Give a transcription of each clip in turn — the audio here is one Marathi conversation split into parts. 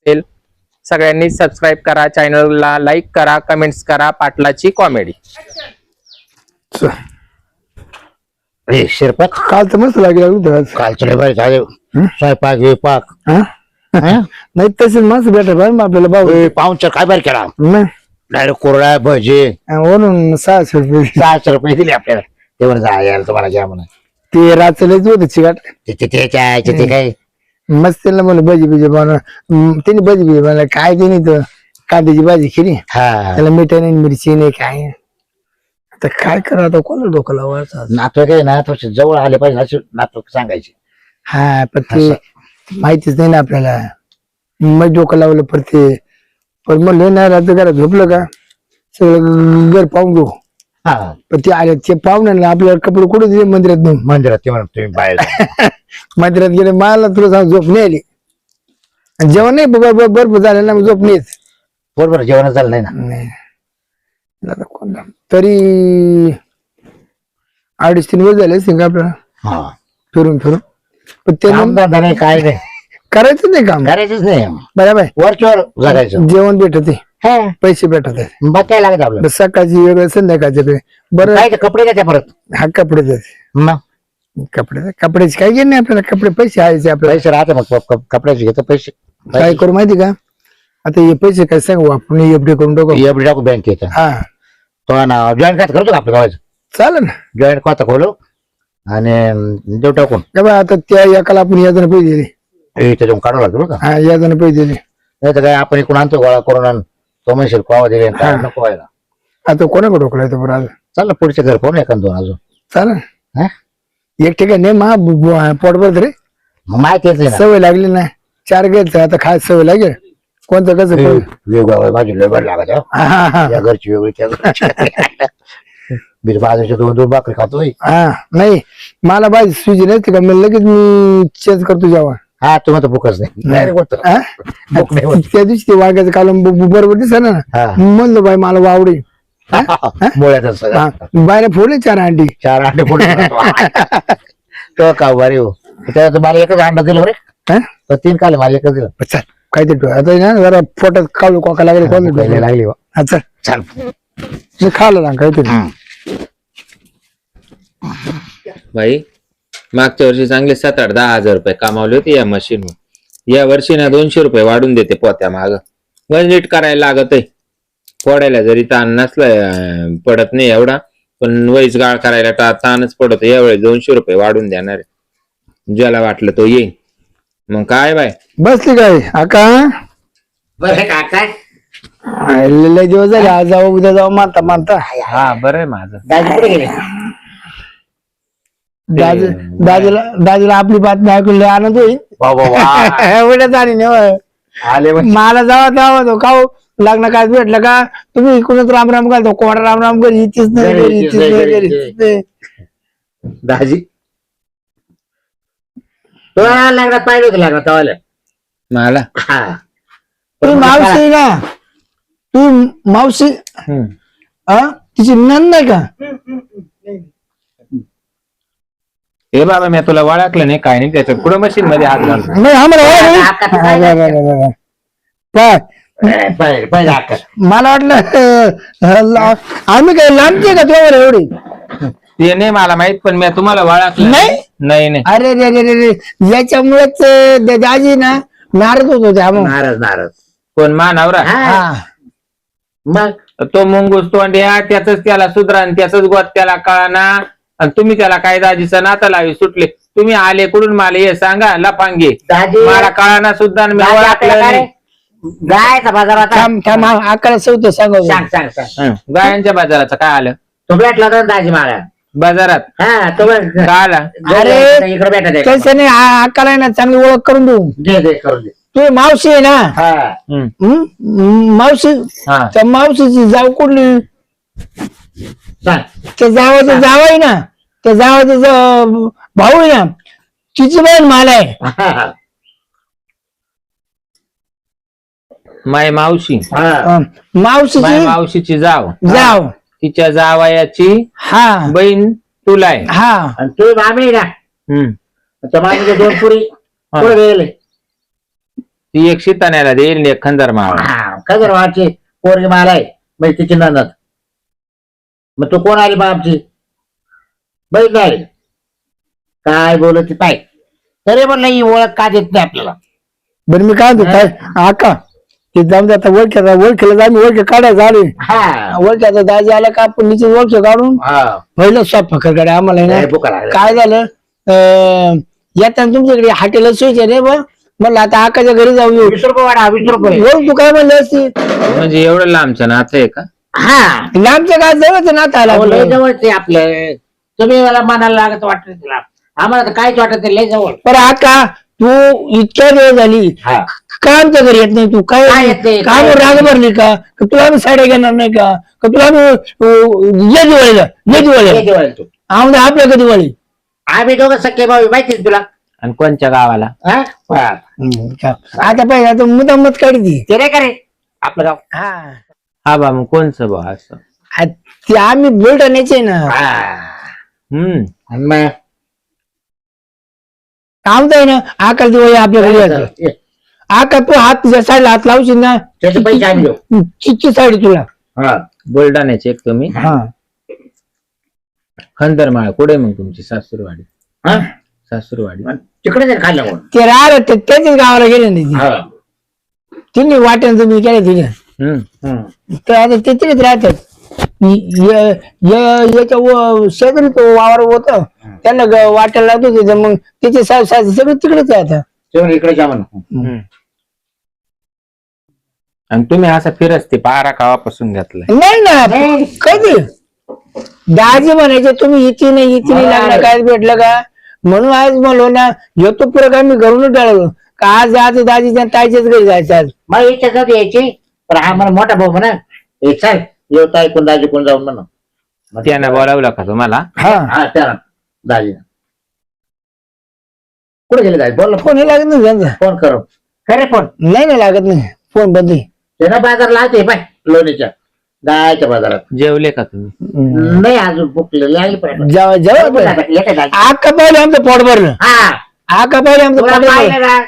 असेल सगळ्यांनी सबस्क्राईब करा, चॅनलला लाईक करा, कमेंट्स करा. पाटलाची कॉमेडी. शिरपत काल तर मस्त लागेल कालचं बरं झालं. स्वयंपाक विपाक नाही तसेच मस्त भेटत बरं आपल्याला भाऊ पाहुणचार काय बरं केला नाही डायरेक्ट कोरडा भजे म्हणून 600 रुपये 600 दिले आपल्याला तेवर जायला तुम्हाला घ्या म्हणा ते रात्रीच होत चिकाट ते काय मस्त त्यांना म्हणलं भजी बिजी बनवा. त्यांनी भजी बिजी बनवलं काय ते नाही तर कांद्याची भाजी केली हा त्याला मिठा नाही मिरची नाही काय. आता काय करा आता कोणाला डोकं लावायचं. नातू काय ना थोडे जवळ आले पाहिजे असे नातू सांगायचे. हा पण ते माहितीच नाही ना आपल्याला. मग डोकं लावलं पण म्हणलं ना रात्री घरात झोपलं का सगळं घर पाहून घेऊ. हा पण ते आले ते पाहुण्याला आपल्याला कपडे कुठे दिले मंदिरात नेऊन. मंदिरात ते म्हणत तुम्ही बाहेर मंदिरात गेले मला तुला सांग झोप नाही आली आणि जेवण नाही बरोबर झालं ना झोप नाही येत. बरोबर जेवण झालं नाही ना नाही दादा कोणता तरी 2.5-3 वर्ष झाले सिंग आपल्याला हा फिरून पण ते कामधंदा नाही काय नाही करायचं नाही काम करायचंच नाही बरोबर वरच्यावर जगायचं जेवण भेटत पैसे भेटत मग काय लागत आपलं सकाळची वेगळं संध्याकाळचे वेगळे. बरं काय ते कपडे काय परत हा कपडे देते मग कपड्याचे काही घेणे नाही आपल्याला. कपडे पैसे आहे आपल्याला पैसे राहते मग कपड्याचे घेतो पैसे काय करू माहिती का आता हे पैसे काय सांगू आपण एफडी करून टाकू. एवढी टाकू बँकेत हा तो ना जॉईंट खातं करतो का आपल्या गावाचं चालेल ना. जॉईंट खातं खोलू आणि देऊ टाकून तेव्हा आता त्या एकाला आपण यादने पैसे दिले त्याच्यातून काढावं लागतं बरं का हा यादने पैसे दिले नाही तर काय आपण इकडून आणतो गोळा करून आण तो म्हणशील कोवा दिले काय नको व्हायला. आता कोणाकडे डोकला येतो बरं आज चाललं पुढच्या घर पाहून एखाद दोन अजून चालेल हा? एक ठिकाणी नाही पोटभर रे मग माहितीच आहे ना सवय लागली ना 4 घ्यायचं आता खायची सवय लागेल कोणतं कसं वेगवेगळ्या भाजी वेगळं लागत या घरची वेगळी त्या घरची बाजूच्या 2-2 भाकरी खातोय. हा नाही मला बाई सुजी नसते का मी लगेच मी चेंज करतो जेव्हा. हा तुम्हाला भूकच नाही भूक नाही होत. त्या दिवशी ते वाघाचं कालम बरोबर दिसत ना हा. म्हणलं बाई मला वावडी मुळ्यातच सगळं. बायला फोडले 4 अंडी 4 अंडे फोडले तो का बरे हो त्यात मला एकच अंडा दिलं रे हा? तर 3 काले मला एकच दिलं. चल काहीतरी आता ना जरा पोटात काळू कोका लागले कोण लागली हा चल चाल मी खाल्लं ना काहीतरी. भाई मागच्या वर्षी चांगले 7-8-10 हजार रुपये कमावले होते या मशीनवर. या वर्षी ना 200 रुपये वाढून देते पोत्या माग. नीट करायला लागत आहे. फोडायला जरी ताण नसला पडत नाही एवढा पण वैस गाळ करायला ताणच पडत. यावेळेस 200 रुपये वाढून देणार आहे. ज्याला वाटलं तो येईल. मग काय बाय बसली काय आका बरं काका लय दिवस झाले आज जाऊ उद्या जाऊ मानता हा बरं आहे माझं. दाजी कुठे गेले दादीला आपली बातमी ऐकून लय आनंद होईल. एवढ्या जाणी नाही आले मला जावा तो खाऊ लग्न काय भेटलं का तुम्ही इकडूनच राम घालतो कोणा राम घरी इथेच नाही. दाजी तो लग्नात पाहिलं होतं लग्नात तवाला मला तू मावशी ना तू मावशी तिची नंद नाही का. हे बाबा मी तुला ओळखलं नाही काय नाही त्याच्यात पुढे मशीन मध्ये हात घालतो. नाही आम्हाला मला वाटलं आम्ही काय लांबचे का तुझ्यावर एवढी. ते नाही मला माहित पण मी तुम्हाला ओळखलं नाही. अरे रे याच्यामुळेच दाजी ना नाराज होत होते नाराज कोण मानवरा मग तो मुंगूस तोंड्या त्याच त्याला सुधरा आणि त्याच गोत त्याला कळाना आणि तुम्ही त्याला काय दाजीचं नाता लावी सुटले. तुम्ही आले कुठून मला हे सांगा लफांगे मला कळाना सुद्धा गायचा बाजारात आकडा सवत सांग गायांच्या बाजाराचं काय आलं. तो भेटला होता दाजी मला बाजारात हा तो काय आला. अरे इकडे भेटत कसं नाही आकडा ना चांगली ओळख करून देऊ. दे करून दे तू मावशी आहे ना मावशी त्या मावशीची जाऊ कुठली त्या जावाचं जाव आहे ना त्या जावाचं भाऊ आहे ना तिची बहीण मला आहे. माय मावशी मावशीची जाव तिच्या जावयाची हा बहीण तुला आहे. हा आणि तू मामी ना मामीच्या 2 पुरी पुढे गेले ती एक शिताण्याला देईल आणि एक खंदर मावा. हा खबर आमची पोरगी मला आहे म्हणजे तिची ननद. मग तू कोण आली बा आमची बहीण नाही काय बोलत ती पाय तरी म्हणलं ही ओळख का देत नाही आपल्याला. बरं मी काय म्हणतो काय आका ते जाऊन दे आता ओळखीला आम्ही ओळख काढायचं आले हा ओळख्याचा दाजी आला का आपण निश्चित ओळख काढून हा पहिलं स्वयंपाक फकरकडे आम्हाला आहे ना. लय भुका लागल्या. काय झालं येताना तुमच्याकडे हॉटेलला सोयीचे नाही बा म्हणलं आता आकाच्या घरी जाऊ येऊ 20 रुपये वाढा 20 रुपये. ओळख तू काय म्हणलं असती म्हणजे एवढं लांबचं नातं आहे का? हा लांबच्या काय जवळच नातं आलं अहो, लय आपलं. जवळच आहे आपलं. तुम्ही मला मनाला लागत वाटत तिला आम्हाला तर काहीच वाटत नाही लय जवळ. बरं आका तू इतक्या वेळ झाली हा का आमच्या घरी येत नाही तू काय काय येत नाही? काय राग भरली का का तुला आम्ही साड्या घेणार नाही का का तुला आम्ही ये दिवाळीला ये लय दिवाळीला जवळ आहे तू. आम्हाला आपल्या कधी दिवाळी आम्ही दोघं सख्खे भाऊ माहिती आहे तुला. आणि कोणत्या गावाला? हा? हा. आता पाहिजे आता मुद्दामत काढती ते नाही करे आपलं गाव. हा हा बा मग कोणचं बा असं? ते आम्ही बुलढाण्याचे ना हा. आणि मग आमचं ना आका दिवाळी आपल्या घरी येते. ये. आका तू हात तुझ्या साईडला हात लावशील ना त्याचे पैसे आम्ही देऊ. चिच्ची साडी तुला हा बुलढाण्याचे एक तुम्ही. हा खंदरमाळ कुठे मग तुमची सासूरवाडी? हा? सासूरवाडी तिकडे जर खाल्लं म्हणून. ते राहिलं ते त्याच्याच गावाला गेले नाही ते. हा. तिने वाटेल तुम्ही केलं तिने हम्म. तर आता ते तिकडेच राहतात याच्या शेजारी तो वावर होत त्यांना वाटायला लागतो तिथं मग त्याचे सासू सगळे तिकडेच आहे आता. जेवण इकडे जा म्हणून. आणि तुम्ही असं फिरस ते पारा कावापासून घेतलाय? नाही ना नाही. कधी दाजी म्हणायचे तुम्ही इथे नाही लागणार काय भेटलं का म्हणून आज म्हणलो ना येतो पुरं आम्ही घरूनच टाळलो का आज आज दाजी ताईच्याच घरी जायचं आज. मग इच्छा नव्हती यायची पण हा मला मोठा भाऊ म्हणा हे चल येऊ ऐकून दाजी कोण जाऊन म्हणा. मग त्यानं बोलावलं का तुम्हाला? हा हा त्या दाजी कुठे गेले दाजी बोल फोन हे लागत नाही त्यांचा फोन करू खरे फोन. नाही लागत नाही फोन बंद आहे. ते ना बाजार लावते पाय लोणीच्या गायच्या बाजारात. जेवले का तुम्ही? नाही अजून बुकलेली आली पण जेव्हा आका पाहिले आमचं पोट भरलं हा आका पाहिले आमचं तुला पोट भरलं. पाहिलं ना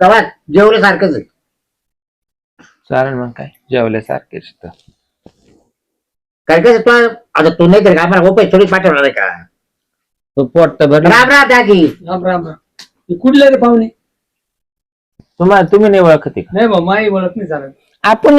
कवात जेवले सारखंच आहे. चालेल मग काय जेवल्यासारखेच तर. काय कसं तू आता तू नाही तरी का आम्हाला रुपये थोडी पाठवणार आहे का. तो पोट तर भरलं. राम राम दादी. राम राम राम. हे कुठले रे पाहुणे? तुम्ही नाही ओळखते का? नाही बा माई ओळख नाही चालत. आपण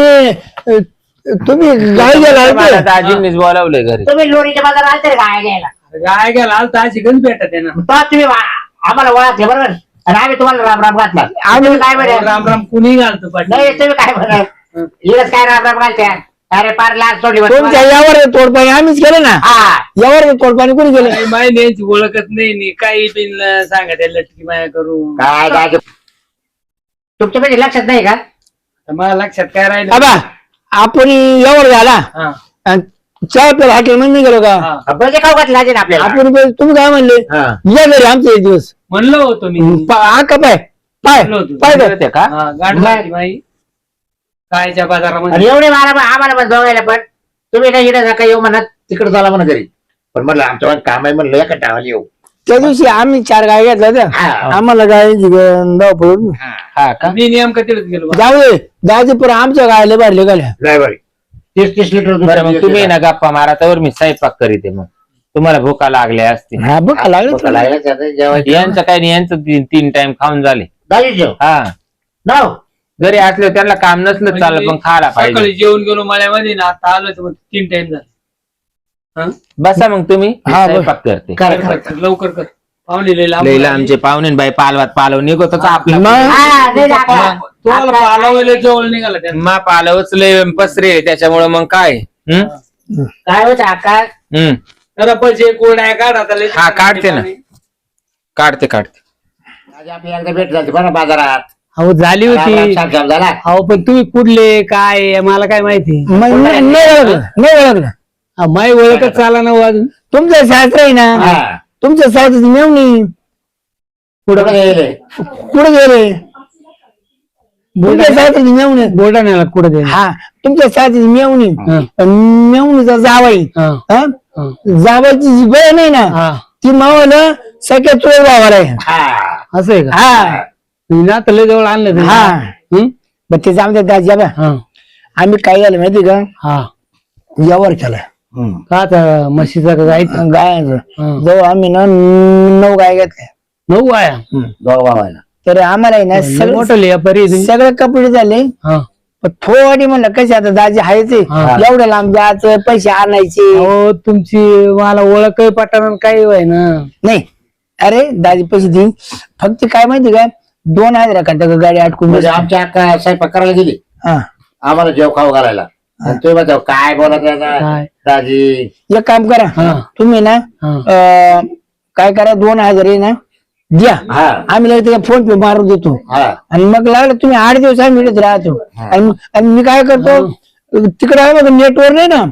तुम्ही गावी गेला मला होते? दाजींनीच बोलावलंय घरी. तुम्ही लोणीच्या बाजारात आलते गाय घ्यायला. गाय गेला आलता अशी गंज भेटत आहे ना. तेव्हा तुम्ही आम्हाला ओळखले बरोबर आणि आम्ही तुम्हाला राम राम घातला. आम्ही काय म्हणे राम राम कुणी घालतो पाटील. नाही तुम्ही काय म्हणत इकडेच काय राम राम घालत्या. अरे पार लाज सोडली बरं तुमच्या तुम्हाला. यावर तोडपाणी आम्हीच केलं ना हा यावर तोडपाणी कोणी केलं काही माई न्यायची ओळखत नाही नी काही बिन सांगा त्या लटकी माया करू. काय दादी तुमच्या म्हणजे लक्षात नाही का. तर मला लक्षात काय राहिलं. बाबा आपण यावर झाला हा आणि चहा प्यायला हॉटेल मध्ये नाही गेलो का हा. म्हणजे खाऊ घातला असेल आपल्याला. आपण तुम्ही काय म्हणले हा. या घरी आमचे एक दिवस म्हणलो होतो मी. आका पाय पाय म्हणलो होतो. पाय होते का? हा, गाठ मारली माई कायच्या आणि बाजारामध्ये. एवढे आम्हाला पण बघायला पण तुम्ही नाही इकडे नका येऊ म्हणत तिकडे झाला म्हणा घरी पण म्हणलं आमच्या काम आहे म्हणलं एका टावाला येऊ. त्या दिवशी आम्ही 4 गाय घेतल्या होत्या हा. आम्हाला गायची धाव पडून हा का? मी नेमकं तिथेच गेलो बा. जाऊ दे दाजी पुरा आमच्या गायला भरले गाल्या ड्रायव्हर 30 लिटर दूध बरं मग तुम्ही ना गप्पा मारा तर मी स्वयंपाक करीते मग तुम्हाला भूका लागल्या असतील. हा बघ लागलं भूक लागली त्याचं जेवायचं. यांचं काय नाही यांचं 3 टाइम खाऊन झाले. दादी जेव हा नाव घरी असले त्यांना काम नसलं चाललं पण खायला सकाळी पाहिजे. जेवण गेलो मळ्यामध्ये ना आता आलो तर मग 3 टाइम झाला. बसा मग तुम्ही हा, बस. स्वयंपाक करते. कर. लवकर कर पाहुणे लई लांब लईला आमचे पाहुणे बाई पालवात पालव निघतच आपला मग हा, नाही लागला. तुम्हाला पालावायला जेवण निघाला त्यांना. मा पालवच लय पसरे त्याच्यामुळे मग काय काय होतं आकाश जरा पैसे कोरड्या काढ आता लई. हा, काढते ना. काढते दादी आपली एकदा भेट झाली बरं बाजारात. हो झाली राम राम होती साहेब झाला. हो पण तुम्ही कुठले काय मला काय माहिती नाही ओळखलं माई ओळखच चाला ना अजून. तुमचं शास्त्र आहे ना हा. तुमच्या साथीची मेवणी कुठं गेले कुठे गेले तुमच्या साथीची मेवणी बुलढाण्याला कुठे गेले. हा तुमच्या साथीची मेवणी मेवणीचा जावाई हा? जावाईची जी बहीण आहे ना ती मावाला सगळ्यात चोर भावाला आहे हा असं आहे का. हा नातं लय जवळ आणलं तुम्ही. हा हं? मग ते जाऊन द्या दाजी बा. हा आम्ही काय झालं माहिती का हा यावर केला का आता म्हशीचा का गायचं गायांचं हा. जवळ आम्ही ना 9 गाय घेतल्या 9 गाया दोघ भावायला. तर आम्हाला आहे ना लय मोठं लिहा परी तुम्ही. सगळे कपडे झाले. हा पण थोडी म्हणलं कशी आता दाजी आहेच आहे. हा. एवढं लांब जायचं पैसे आणायचे अहो तुमची मला ओळख पटाना काही व्हाय ना. नाही. अरे दाजी पैसे देईन फक्त काय माहिती का 2000 का गाडी अटकून म्हणजे बसली. आमच्या अक्का स्वयंपाक करायला गेली हा. आम्हाला जेव खाऊ घालायला आणि तुम्ही म्हणता काय बोलत आहे ना, काय? दाजी एक काम करा हा. तुम्ही ना हा. काय करा 2000 आहे ना द्या. हा आम्ही लगेच त्याला फोन पे मारून देतो हा आणि मग लागलं तुम्ही 8 दिवस आम्ही मिळत राहतो. आणि मी काय करतो तिकडे आहे बघा नेटवर्क नाही ना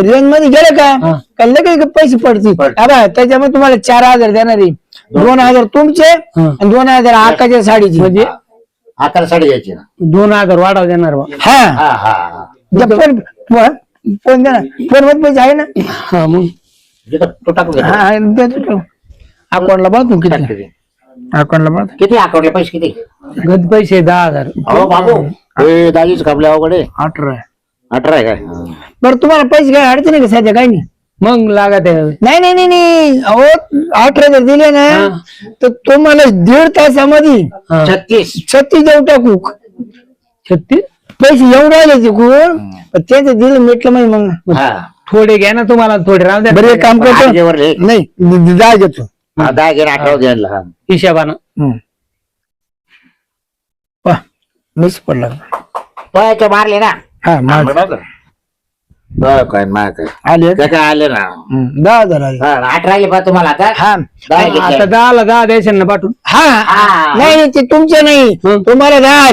रेंज मध्ये गेलं का लगेच पैसे पडतील. बघा त्याच्यामुळे तुम्हाला 4000 देणार आहे. 2000 तुमचे आणि 2000 आकाच्या साडीची. म्हणजे अक्काला साडी घ्यायची ना 2000 वाढव देणार बा. हा हा हा हा. फोन द्या ना फोन मध्ये पैसे आहे ना. हा मग जिथं तो टाकून घेतो. हा देतो अकाउंटला बघतो किती टाक किती. अकाउंटला बघतो किती अकाउंटला पैसे किती गत पैसे 10,000. अहो बाबू हे दाजीच कापले अवघड आहे 18. 18 आहे काय बरं तुम्हाला पैसे काय अडचण आहे का सध्या काही नाही. मग लागत आहे. नाही नाही नाही नाही अहो 18 जर दिले ना तर तुम्हाला 1.5 तासामध्ये हा. 36 देऊ टाकू 36 पैसे येऊन राहिले तिकून पण त्याचं दिलं मिटलं माहिती मग हा थोडे घ्या ना तुम्हाला थोडे राहू द्या. बरं एक काम करतो आजीवर ले. नाही जा घेतो. हा, 10 घे 18 घ्यायला हा हिशोबानं. मिस पडला तो मारले ना हा मार काय मार काय आले काय काय आले ना 10,000 आले. हा, 8 राहिले पा तुम्हाला आता हा 10 घेतले. आता 10ला 10 द्यायचं ना पाठवून. हा नाही नाही, ते तुमचे नाही तुम्हाला 10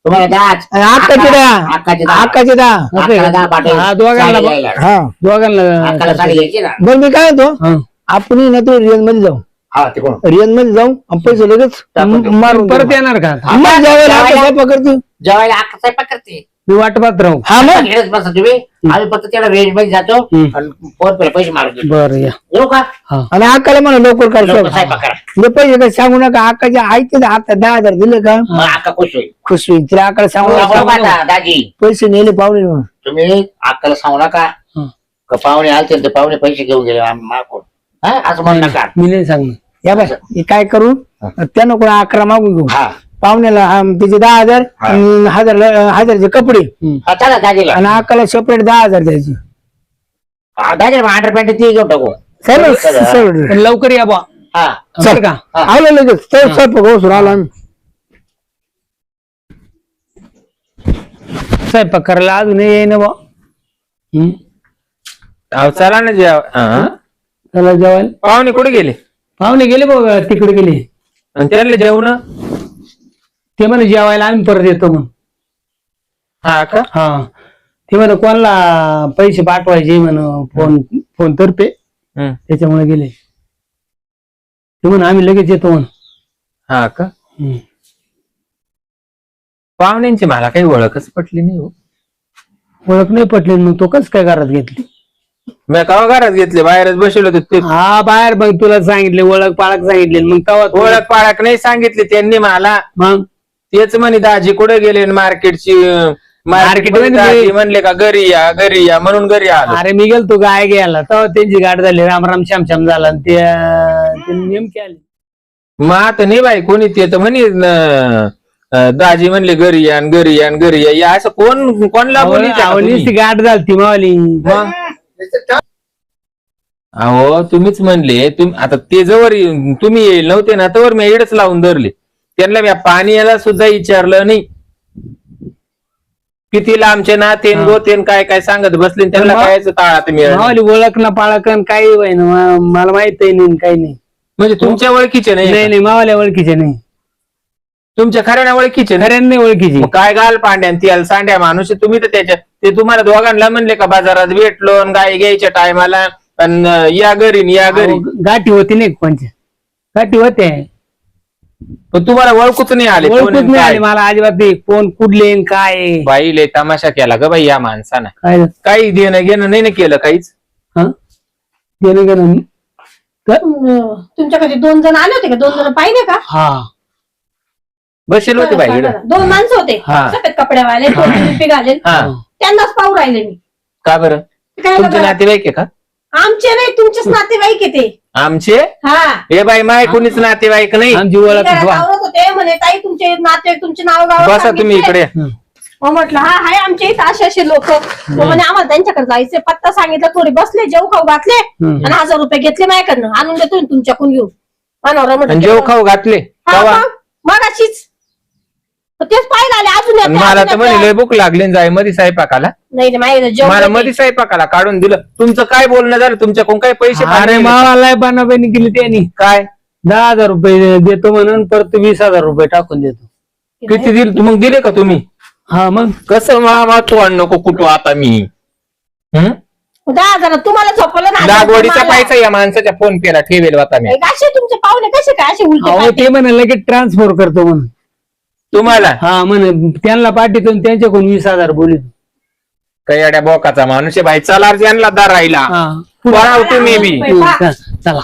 तुम्हाला 10 आकाचे 10 अक्काचे 10 आकाचे 10 अक्काला 10 पाठव. हा, दोघांना साडी बघ. घ्यायला. हा दोघांना अक्काला साडी घ्यायची ना बरं मी काय होतो हा. आपण ना तो रिअल मध्ये जाऊ हा तिकडून रिअल मध्ये जाऊ आणि पैसे लगेच टाकून देऊ. मारून परत देऊ. येणार का? मग जेवायला पकडतो. जेवायला अक्का स्वयंपाक करते मी वाट पाहत राहू. हा मग घेतच बसा तुम्ही आम्ही फक्त त्याला रेंज मध्ये जातो हम्म. आणि फोन पे पैसे मारून देतो बरं या. येऊ का हा आणि अक्काला म्हणा लवकर लवकर करतो स्वयंपाक करा हे पैसे काही सांगू नका अक्काच्या आईचे आता 10,000 दिले का मग अक्का खुश होईल खुश होईल तिला अक्काला सांगू सांगू नका. नका आता, दाजी पैसे नेले पाहुणे म्हणून. तुम्ही अक्काला सांगू नका हा. का पाहुणे आलते ते पाहुणे पैसे घेऊन गेले मागून हा असं म्हणू नका मी नाही सांगणार. या बाय हे काय करू त्यानं कोणा 11 मागून घेऊ हा पाहुण्याला त्याचे 10,000 आणि 1000चे कपडे हा, चला दाजीला आणि अक्काला सेपरेट 10,000 द्यायचे. दाजी अंडर पॅन्ट ती घेऊन टाकू सगळं सगळं पण लवकर या बा. हा बरं का? आलो लगेच तर स्वयंपाक होऊन आलो आम्ही. स्वयंपाक करायला अजून येईन बा. अहो चला ना त्याला जेवायला पाहुणे कुठे गेले पाहुणे गेले बघ तिकडे गेले. आणि त्यांना जेवण ते म्हणे जेवायला आम्ही परत येतो म्हणून. हा का हा ते म्हणे कोणाला पैसे पाठवायचे म्हण फोन फोन तर्फे हम्म. त्याच्यामुळे गेले. ते म्हणे आम्ही लगेच येतो म्हणून. हा का पाहुण्यांची मला काही ओळखच पटली नाही हो. ओळख नाही पटली मग तो कस काय घरात घेतली. मी कवा घरात घेतले बाहेरच बसवलं होतं ते हा बाहेर मग तुला सांगितले ओळख पाळख सांगितले मग तेव्हा ओळख पाळख नाही सांगितली त्यांनी मला. मग तेच म्हणे दाजी कुठे गेले मार्केटची मार्केट मध्ये दाजी म्हणले का घरी या म्हणून घरी आलो. अरे मी गेलतो गाय घ्यायला तेव्हा त्यांची गाठ झाली राम श्याम झाला आणि ते नेमके आले. मग आता नाही बाई कोणी ते तर म्हणे दाजी म्हणले घरी या घरी या असं कोणला आवडीच गाठ झाली ती मावली. अहो तुम्हीच म्हणले आता ते जवळ तुम्ही येईल नव्हते ना तवर मी एडच लावून धरले त्यांना मी पाणी याला सुद्धा विचारलं नाही. किती लांबचे ना तेन गोतेन काय काय सांगत बसले त्यांना काय ताळात मिळालं मावली ओळख ना पाळख काही होय ना मला माहित नाही काही नाही. म्हणजे तुमच्या ओळखीचे नाही नाही मावल्या ओळखीचे नाही. तुमच्या खऱ्या ओळखीचे नाही? खऱ्याने नाही ओळखीचे. मग काय घाल पांड्या ती सांड्या माणूस तुम्ही तर त्याच्या ते तुम्हाला दोघांना म्हणले का बाजारात भेटलो आणि गाय घ्यायच्या टायमाला या घरी अहो, गाठी होती नाही कोणच्या गाठी होते पण तुम्हाला ओळखूच नाही आले ओळखूच कोण आणि नाही काय. आली मला अजिबात नाही. कोण कुठले आणि काय आहे. बाई लय तमाशा केला ग बाई या माणसानं काय काही देणं घेणं नाही ना केलं काहीच. हा देणं घेणं तुमच्याकडे 2 जण आले होते का 2 जण पाहिले का हा बसेल होते बाई इकडं. दोन माणसं होते हा. सफेद कपड्यावाले टोपी घालेल हा. त्यांनाच पाहू राहिले मी. का बरं काय तुमचे बघा, नातेवाईक आहे का? आमचे नाही तुमचेच नातेवाईक आहे ते. आमचे हा हे बाई माय कोणीच नातेवाईक नाही. आमची मी ओळख घरात आवरत होते म्हणे ताई तुमचे नातेवाईक तुमचे नाव गाव बसा तुम्ही इकडे. मग म्हटलं हा हाय आमच्या इथं असे लोक म्हणे आम्हाला त्यांच्याकडे जायचे पत्ता सांगितलं थोडे बसले जेव खाऊ घातले आणि 1000 रुपये घेतले माझ्याकडनं आणून देतो ना तुमच्याकडून घेऊन अनवरा आणि म्हटलं जेव खाऊ घातले तेव्हा? मग अशीच तेच पाहिलं आले अजून आणि येते, मला अजून तर म्हणे येते. लय भूक लागली आणि जाय मध्ये स्वयंपाकाला. नाही रे, माझ्या जेवण मला होते. मध्ये स्वयंपाकाला काढून दिलं. तुमचं काय बोलणं झालं? तुमच्याकडून काही पैसे अरे पाहिजे? मावाला बनाबानी केली त्यांनी काय 10,000 रुपये देतो म्हणून परत 20,000 रुपये टाकून देतो. किती दिले? मग दिले का तुम्ही? हा मग कसं मामा तू आण नको कुठं आता मी 10,000 तुम्हाला झोपवलं ना, लागवडीचा तुम्हाला. पैसा या माणसाच्या फोन पेला ठेवेल होता मी. एक असे तुमचे पाहुणे कसे काय असे उलटे अहो पालटे? ते म्हणे लगेच ट्रान्सफर करतो म्हणून. तुम्हाला हा म्हणे त्यांना पाठवतो आणि त्यांच्याकडून 20,000 बोलितो. काही अड्या बोकाचा माणूस आहे बाई. चला यांना दार राहिला हा तुम्ही बी पैसा. चला